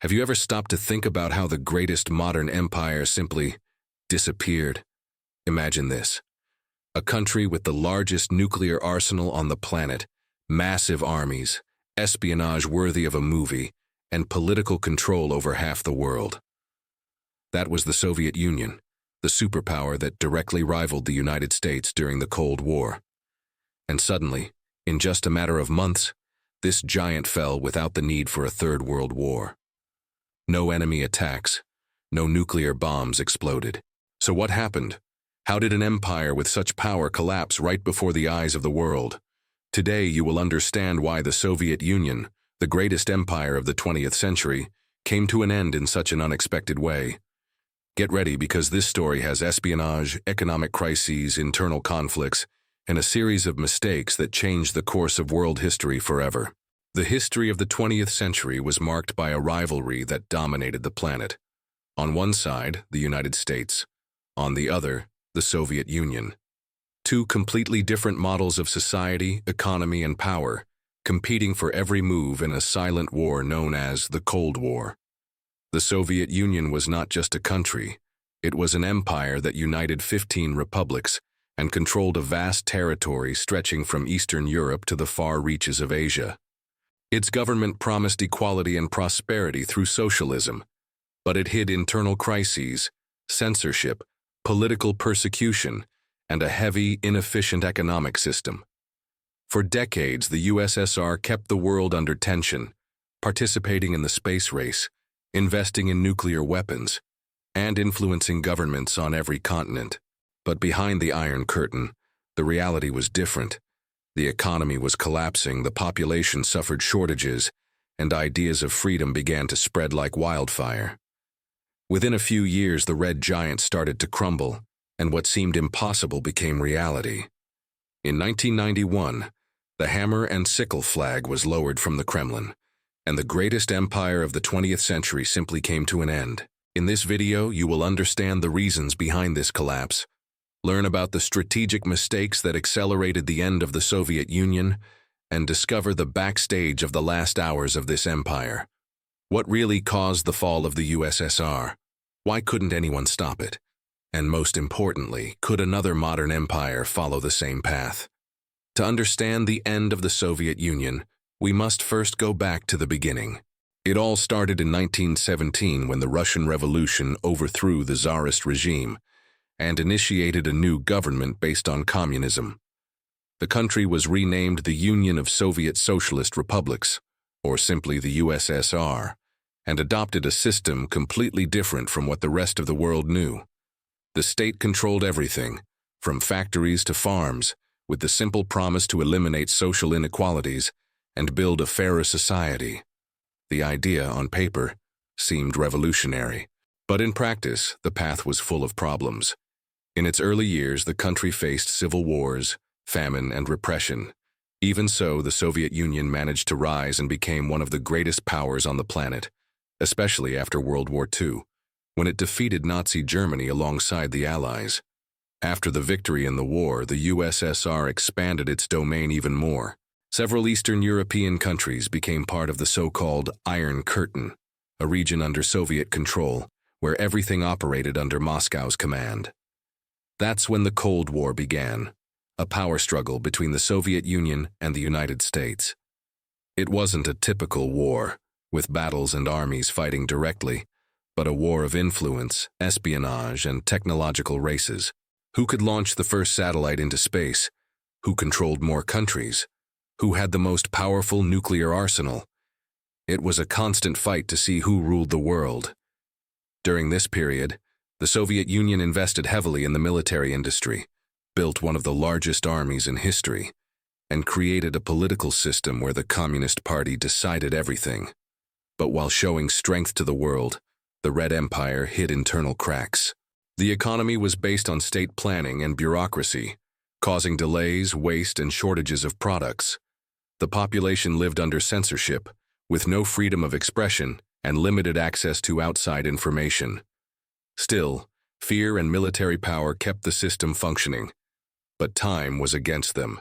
Have you ever stopped to think about how the greatest modern empire simply disappeared? Imagine this. A country with the largest nuclear arsenal on the planet, massive armies, espionage worthy of a movie, and political control over half the world. That was the Soviet Union, the superpower that directly rivaled the United States during the Cold War. And suddenly, in just a matter of months, this giant fell without the need for a third world war. No enemy attacks, no nuclear bombs exploded. So what happened? How did an empire with such power collapse right before the eyes of the world? Today you will understand why the Soviet Union, the greatest empire of the 20th century, came to an end in such an unexpected way. Get ready, because this story has espionage, economic crises, internal conflicts, and a series of mistakes that changed the course of world history forever. The history of the 20th century was marked by a rivalry that dominated the planet. On one side, the United States. On the other, the Soviet Union. Two completely different models of society, economy, and power, competing for every move in a silent war known as the Cold War. The Soviet Union was not just a country. It was an empire that united 15 republics and controlled a vast territory stretching from Eastern Europe to the far reaches of Asia. Its government promised equality and prosperity through socialism, but it hid internal crises, censorship, political persecution, and a heavy, inefficient economic system. For decades, the USSR kept the world under tension, participating in the space race, investing in nuclear weapons, and influencing governments on every continent. But behind the Iron Curtain, the reality was different. The economy was collapsing, the population suffered shortages, and ideas of freedom began to spread like wildfire. Within a few years, the red giant started to crumble, and what seemed impossible became reality. In 1991, the hammer and sickle flag was lowered from the Kremlin, and the greatest empire of the 20th century simply came to an end. In this video, you will understand the reasons behind this collapse, learn about the strategic mistakes that accelerated the end of the Soviet Union, and discover the backstage of the last hours of this empire. What really caused the fall of the USSR? Why couldn't anyone stop it? And most importantly, could another modern empire follow the same path? To understand the end of the Soviet Union, we must first go back to the beginning. It all started in 1917 when the Russian Revolution overthrew the Tsarist regime and initiated a new government based on communism. The country was renamed the Union of Soviet Socialist Republics, or simply the USSR, and adopted a system completely different from what the rest of the world knew. The state controlled everything, from factories to farms, with the simple promise to eliminate social inequalities and build a fairer society. The idea, on paper, seemed revolutionary, but in practice, the path was full of problems. In its early years, the country faced civil wars, famine, and repression. Even so, the Soviet Union managed to rise and became one of the greatest powers on the planet, especially after World War II, when it defeated Nazi Germany alongside the Allies. After the victory in the war, the USSR expanded its domain even more. Several Eastern European countries became part of the so-called Iron Curtain, a region under Soviet control, where everything operated under Moscow's command. That's when the Cold War began, a power struggle between the Soviet Union and the United States. It wasn't a typical war, with battles and armies fighting directly, but a war of influence, espionage, and technological races. Who could launch the first satellite into space? Who controlled more countries? Who had the most powerful nuclear arsenal? It was a constant fight to see who ruled the world. During this period, the Soviet Union invested heavily in the military industry, built one of the largest armies in history, and created a political system where the Communist Party decided everything. But while showing strength to the world, the Red Empire hid internal cracks. The economy was based on state planning and bureaucracy, causing delays, waste, and shortages of products. The population lived under censorship, with no freedom of expression and limited access to outside information. Still, fear and military power kept the system functioning, but time was against them.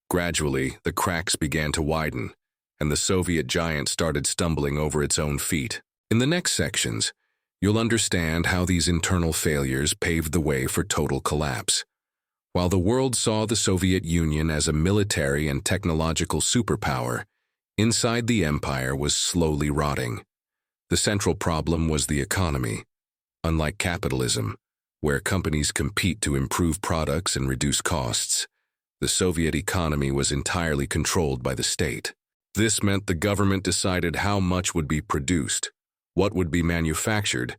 Gradually, the cracks began to widen, and the Soviet giant started stumbling over its own feet. In the next sections, you'll understand how these internal failures paved the way for total collapse. While the world saw the Soviet Union as a military and technological superpower, inside the empire was slowly rotting. The central problem was the economy. Unlike capitalism, where companies compete to improve products and reduce costs, the Soviet economy was entirely controlled by the state. This meant the government decided how much would be produced, what would be manufactured,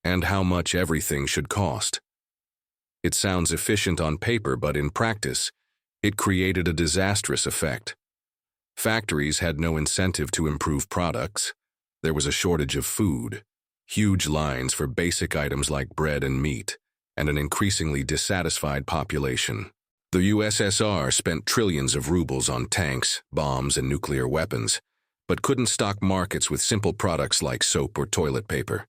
and how much everything should cost. It sounds efficient on paper, but in practice, it created a disastrous effect. Factories had no incentive to improve products. There was a shortage of food, huge lines for basic items like bread and meat, and an increasingly dissatisfied population. The USSR spent trillions of rubles on tanks, bombs, and nuclear weapons, but couldn't stock markets with simple products like soap or toilet paper.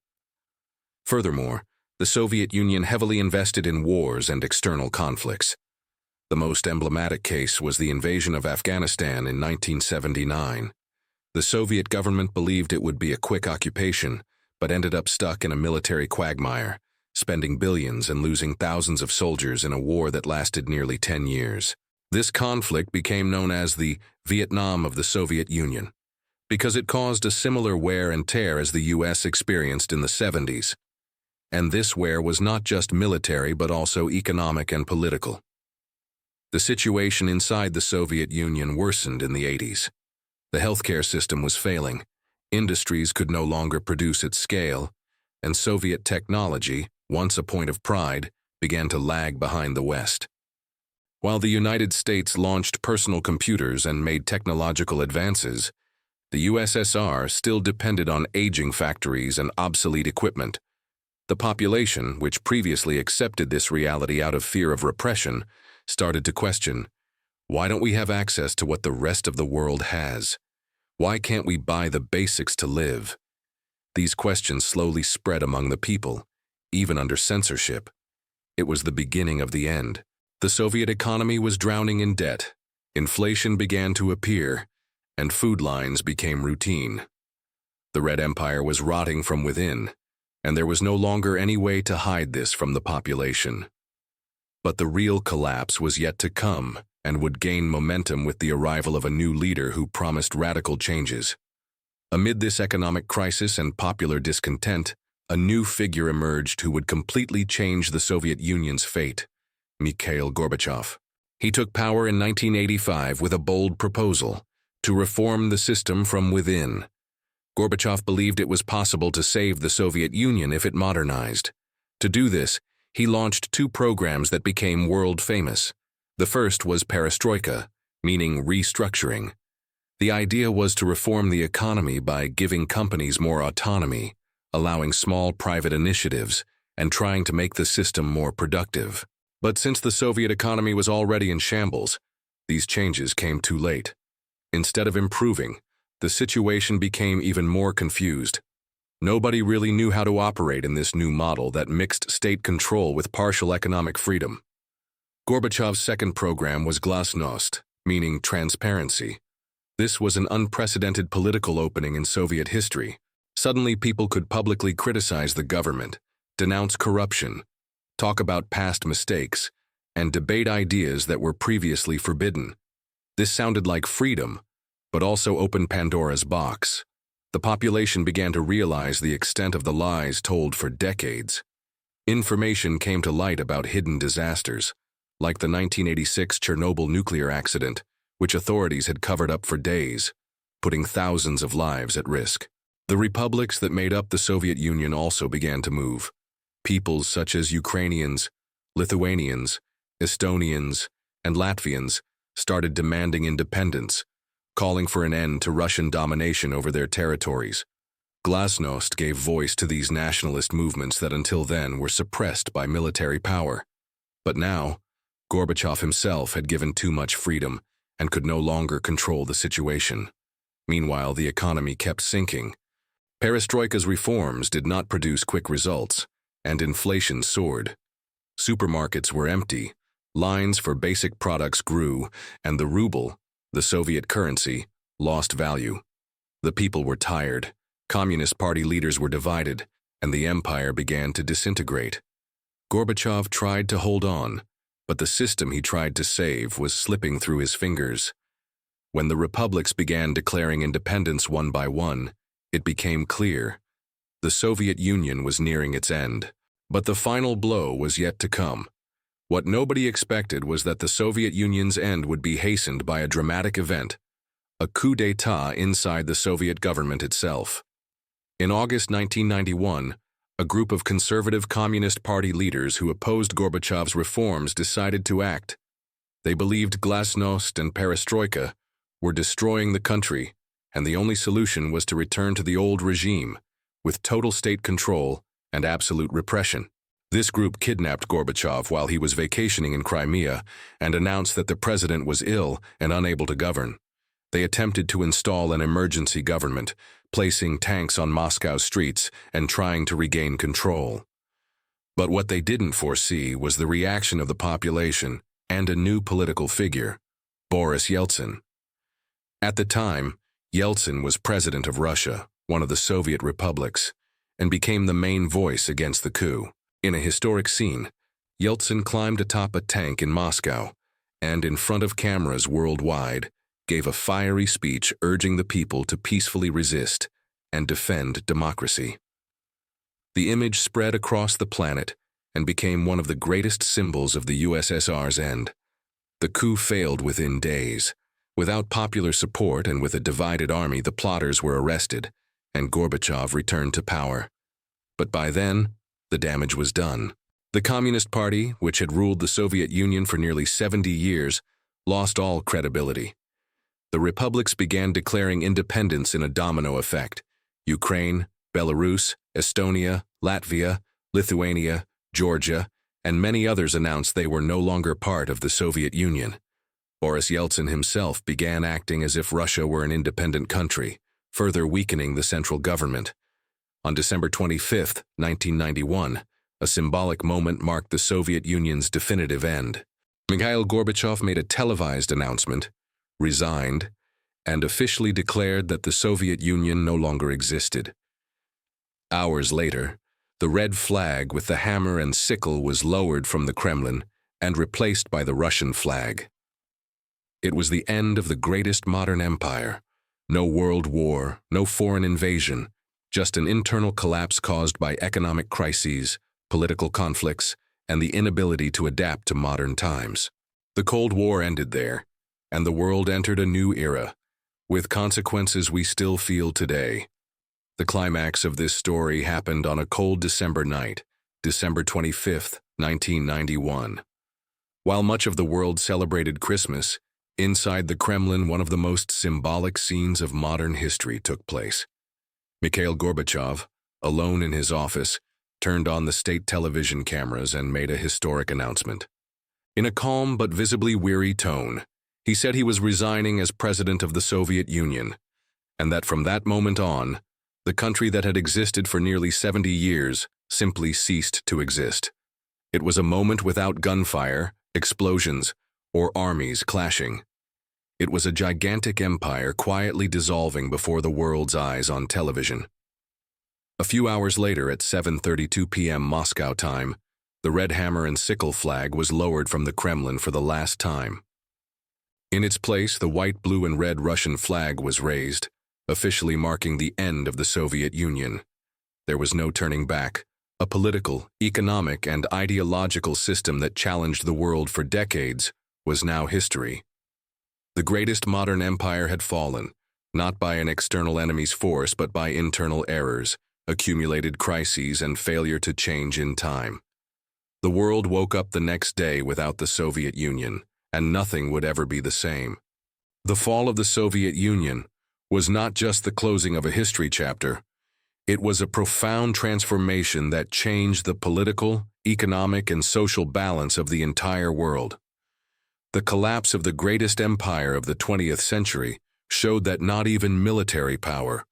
Furthermore, the Soviet Union heavily invested in wars and external conflicts. The most emblematic case was the invasion of Afghanistan in 1979. The Soviet government believed it would be a quick occupation, but ended up stuck in a military quagmire, spending billions and losing thousands of soldiers in a war that lasted nearly 10 years. This conflict became known as the Vietnam of the Soviet Union, because it caused a similar wear and tear as the US experienced in the 70s. And this wear was not just military but also economic and political. The situation inside the Soviet Union worsened in the 80s. The healthcare system was failing, industries could no longer produce at scale, and Soviet technology, once a point of pride, began to lag behind the West. While the United States launched personal computers and made technological advances, the USSR still depended on aging factories and obsolete equipment. The population, which previously accepted this reality out of fear of repression, started to question, why don't we have access to what the rest of the world has? Why can't we buy the basics to live? These questions slowly spread among the people, even under censorship. It was the beginning of the end. The Soviet economy was drowning in debt, inflation began to appear, and food lines became routine. The Red Empire was rotting from within, and there was no longer any way to hide this from the population. But the real collapse was yet to come, and would gain momentum with the arrival of a new leader who promised radical changes. Amid this economic crisis and popular discontent, a new figure emerged who would completely change the Soviet Union's fate: Mikhail Gorbachev. He took power in 1985 with a bold proposal to reform the system from within. Gorbachev believed it was possible to save the Soviet Union if it modernized. To do this, he launched two programs that became world famous. The first was perestroika, meaning restructuring. The idea was to reform the economy by giving companies more autonomy, allowing small private initiatives, and trying to make the system more productive. But since the Soviet economy was already in shambles, these changes came too late. Instead of improving, the situation became even more confused. Nobody really knew how to operate in this new model that mixed state control with partial economic freedom. Gorbachev's second program was glasnost, meaning transparency. This was an unprecedented political opening in Soviet history. Suddenly, people could publicly criticize the government, denounce corruption, talk about past mistakes, and debate ideas that were previously forbidden. This sounded like freedom, but also opened Pandora's box. The population began to realize the extent of the lies told for decades. Information came to light about hidden disasters, like the 1986 Chernobyl nuclear accident, which authorities had covered up for days, putting thousands of lives at risk. The republics that made up the Soviet Union also began to move. Peoples such as Ukrainians, Lithuanians, Estonians, and Latvians started demanding independence, calling for an end to Russian domination over their territories. Glasnost gave voice to these nationalist movements that until then were suppressed by military power. But now, Gorbachev himself had given too much freedom and could no longer control the situation. Meanwhile, the economy kept sinking. Perestroika's reforms did not produce quick results, and inflation soared. Supermarkets were empty, lines for basic products grew, and the ruble, the Soviet currency, lost value. The people were tired, Communist Party leaders were divided, and the empire began to disintegrate. Gorbachev tried to hold on, but the system he tried to save was slipping through his fingers. When the republics began declaring independence one by one, it became clear. The Soviet Union was nearing its end, but the final blow was yet to come. What nobody expected was that the Soviet Union's end would be hastened by a dramatic event, a coup d'état inside the Soviet government itself. In August 1991, a group of conservative Communist Party leaders who opposed Gorbachev's reforms decided to act. They believed glasnost and perestroika were destroying the country, and the only solution was to return to the old regime, with total state control and absolute repression. This group kidnapped Gorbachev while he was vacationing in Crimea and announced that the president was ill and unable to govern. They attempted to install an emergency government, placing tanks on Moscow streets and trying to regain control. But what they didn't foresee was the reaction of the population and a new political figure, Boris Yeltsin. At the time, Yeltsin was president of Russia, one of the Soviet republics, and became the main voice against the coup. In a historic scene, Yeltsin climbed atop a tank in Moscow and, in front of cameras worldwide, gave a fiery speech urging the people to peacefully resist and defend democracy. The image spread across the planet and became one of the greatest symbols of the USSR's end. The coup failed within days. Without popular support and with a divided army, the plotters were arrested, and Gorbachev returned to power. But by then, the damage was done. The Communist Party, which had ruled the Soviet Union for nearly 70 years, lost all credibility. The republics began declaring independence in a domino effect. Ukraine, Belarus, Estonia, Latvia, Lithuania, Georgia, and many others announced they were no longer part of the Soviet Union. Boris Yeltsin himself began acting as if Russia were an independent country, further weakening the central government. On December 25, 1991, a symbolic moment marked the Soviet Union's definitive end. Mikhail Gorbachev made a televised announcement, resigned, and officially declared that the Soviet Union no longer existed. Hours later, the red flag with the hammer and sickle was lowered from the Kremlin and replaced by the Russian flag. It was the end of the greatest modern empire. No world war, no foreign invasion, just an internal collapse caused by economic crises, political conflicts, and the inability to adapt to modern times. The Cold War ended there, and the world entered a new era, with consequences we still feel today. The climax of this story happened on a cold December night, December 25, 1991. While much of the world celebrated Christmas, inside the Kremlin, one of the most symbolic scenes of modern history took place. Mikhail Gorbachev, alone in his office, turned on the state television cameras and made a historic announcement. In a calm but visibly weary tone, he said he was resigning as president of the Soviet Union, and that from that moment on, the country that had existed for nearly 70 years simply ceased to exist. It was a moment without gunfire, explosions, or armies clashing. It was a gigantic empire quietly dissolving before the world's eyes on television. A few hours later, at 7:32 p.m. Moscow time, the red hammer and sickle flag was lowered from the Kremlin for the last time. In its place, the white, blue, and red Russian flag was raised, officially marking the end of the Soviet Union. There was no turning back. A political, economic, and ideological system that challenged the world for decades was now history. The greatest modern empire had fallen, not by an external enemy's force but by internal errors, accumulated crises, and failure to change in time. The world woke up the next day without the Soviet Union, and nothing would ever be the same. The fall of the Soviet Union was not just the closing of a history chapter. It was a profound transformation that changed the political, economic, and social balance of the entire world. The collapse of the greatest empire of the 20th century showed that not even military power,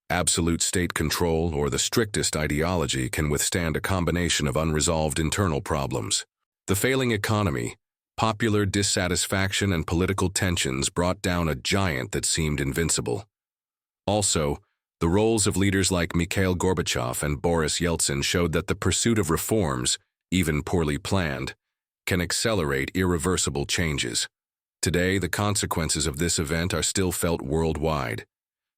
absolute state control, or the strictest ideology can withstand a combination of unresolved internal problems. The failing economy, popular dissatisfaction, and political tensions brought down a giant that seemed invincible. Also, The roles of leaders like Mikhail Gorbachev and Boris Yeltsin showed that the pursuit of reforms, even poorly planned, can accelerate irreversible changes. Today, the consequences of this event are still felt worldwide.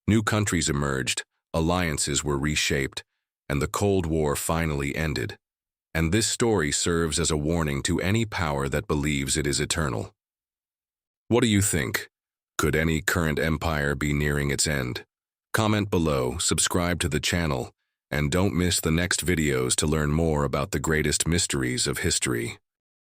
New countries emerged, alliances were reshaped, and the Cold War finally ended. And this story serves as a warning to any power that believes it is eternal. What do you think? Could any current empire be nearing its end? Comment below, subscribe to the channel, and don't miss the next videos to learn more about the greatest mysteries of history.